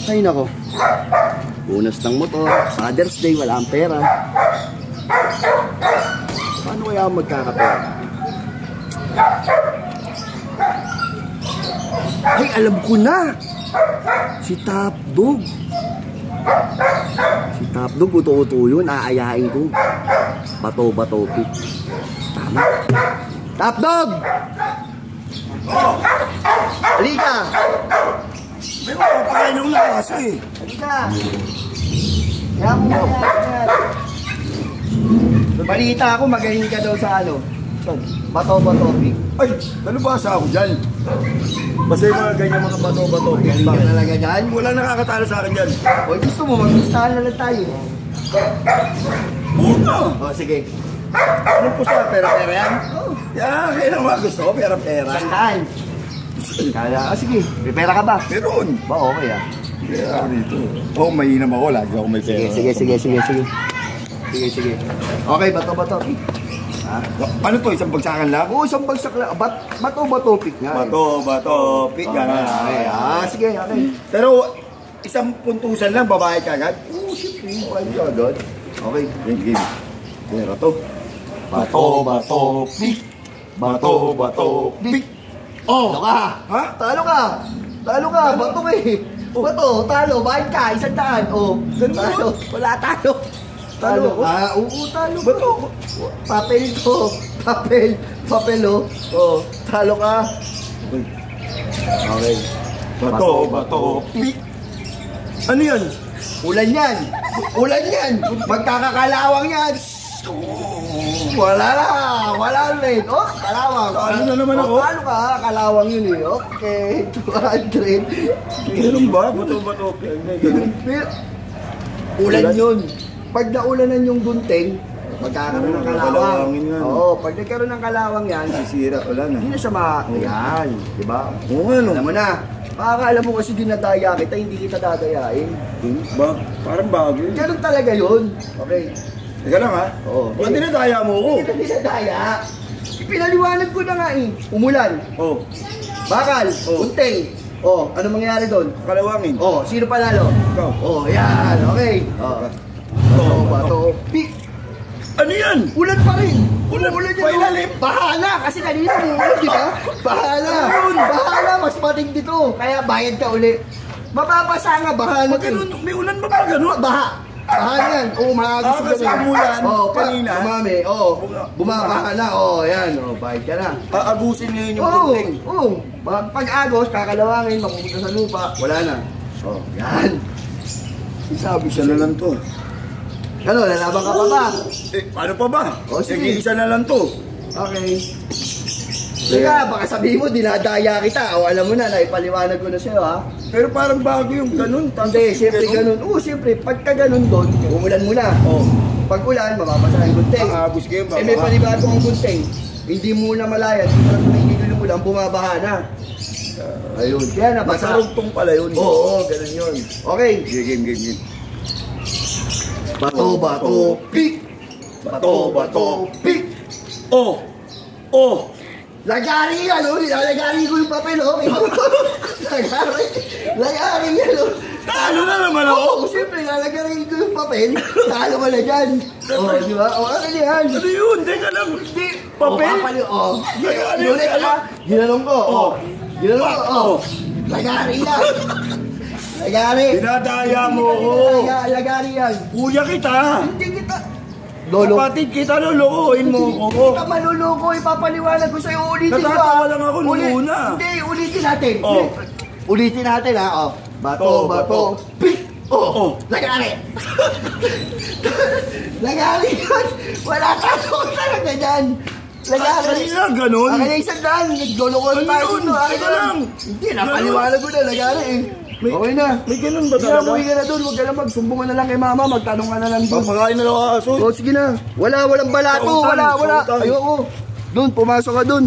Ay nako. Bonus ng motor. Father's Day, wala ang pera. Paano kaya magkakapera? Ay, alam ko na. Si Top Dog. Si Top Dog, uto-uto yun. Aayain ko. Bato-bato pick. Tama. Top Dog! Halika! May makapakain ng lakas eh. Halika! Kaya mo yan. Balita ako, magaling ka daw sa ano? Bato-bato pick. Ay, nalubasa ako dyan. Basta yung mga ganyan mga bato-bato. Magaling ka talaga dyan? Walang nakakatalo sa akin dyan. O gusto mo, mag-gustahan na lang tayo. Una! O sige. Anong pusta? Pera-pera yan? Oo. Yan, kaya mga gusto ko, pera-pera. Sandaan. Kaya, sige. May pera ka ba? Meron. Ba, okay ah. Pera dito. Oo, mahinam ako. Lagi ako may pera. Sige. Sige. Okay, bato-bato pick. Ha? Ano to? Isang bagsakan lang? Oo, isang bagsak lang. Bato-bato pick nga. Bato, pick ka na. Okay, sige, okay. Pero, isang puntusan lang, babae ka agad? Oo, siyempre. Okay ka agad. Okay. Game. Pera to. Bato, pick. Bato, pick. Oh! Talo ka! Ha? Talo ka! Bato ka eh! Bato, talo, bayad ka, 100. Oh, talo. Wala talo. Talo. Oo, talo. Bato. Papel to. Papel oh. Oh, talo ka. Okay. Bato, pick. Ano yan? Ulan yan. Magkakakalawang yan. Wala rin. Oh, kalawang. Ano na naman ako? Talo ka, kalawang yun eh. Okay, 200. Ganun ba? Bato, pick. Ulan yun. Pag naulanan yung gunting, magkakaroon ng kalawang. Oo, pag nagkaroon ng kalawang yan, Sisira, wala na. hindi na siya yan, di ba? Oo, ano? Alam mo na, makakala mo kasi dinadaya kita, hindi kita dadayain. Ba? Parang bago yun. Ganun talaga yun. Okay. Teka lang ha? Oo. Ba't dinadaya mo ako? Hindi kita dinadaya. Ipinaliwanag ko na nga eh. Umulan, Oh, bakal, gunting. Oh, ano mangyayari doon? kalawangin. Oh, sino panalo? Ikaw. Oh, yan. Okay. Oh. Bato. Pick. Ano yan? Ulan pa rin. Ulan pa ilalim. Bahala. Kasi kanina umulan, di ba? Bahala. Mas matindi to. Kaya bayad ka uli. Mababasa nga, bahala ka. May ulan ba ba ganun? Bahala yan. Oo, mahagis ka kasi umulan kanina. Umami. Oo. Bumabaha na. Oo, yan. Oo, bayad ka na. Aagusin ngayon yung Oo. bunting. Oo. Pag-agos, kakalawangin, mapupunta sa lupa. Wala na. Oo, yan. Sabi siya na lang to. Ano, lalaban ka pa ba? Paano pa ba? Sige. Isa na lang to. Okay. Teka, baka sabihin mo, dinadaya kita. O alam mo na, naipaliwanag ko na sa'yo, ha? Pero parang bago yung ganun. Hindi, siyempre ganun. Oo, siyempre, pagka ganun doon, umulan mo na. Oh. Pag ulan, mababasa ang gunting. Aagos kayo ba? May panibago ang gunting. Hindi mo na malayan. Hindi mo na tumigil yung ulan, bumabaha na. Ayun, kaya nabasa. Masarugtong pala yun. Oo, ganun yun. Okay. Game. Bato, pick. Bato, pick. Oh! Lagari yan, oh. Nilalagari ko yung papel, oh. Lagari yan, oh. Talo na naman ako! Oo, siyempre, lalagari ko yung papel. Talo ka na dyan. Oh, di ba? Oh, ano yan? Ano yun? Teka lang. Hindi. Papel? Oh, Ginulay ka na. Ginanong ko, oh. Ginanong ko, oh. Lagari yan. Lagari. Dinadaya mo ako. Lagari yan. Kuya kita. Hindi kita. Lolo. Kapatid kita, lolokohin mo ako. Hindi ka maluloko, ipapaliwanag ko sa'yo. Ulitin ko. Natatawa lang ako nung una. Hindi, ulitin natin. Oh. Ulitin natin, ha. Oh. Bato, pick. Oh. Lagari. Lagari yan. Wala tayo talaga dyan. Lagari. Kanina, ganun. Kaya isang daan. Nagloloko tayo dito. Teka lang. Hindi, napaliwanag ko na. Lagari eh. Okay na. May ganun ba Sige, talaga? umuwi ka na doon. Huwag ka na magsumbong ka na lang kay mama. Magtanong ka na lang doon. Papakain na lang ako aso. O, sige na. Walang balato. Sautan, Wala. sautan. Ayoko. Doon, pumasok ka doon.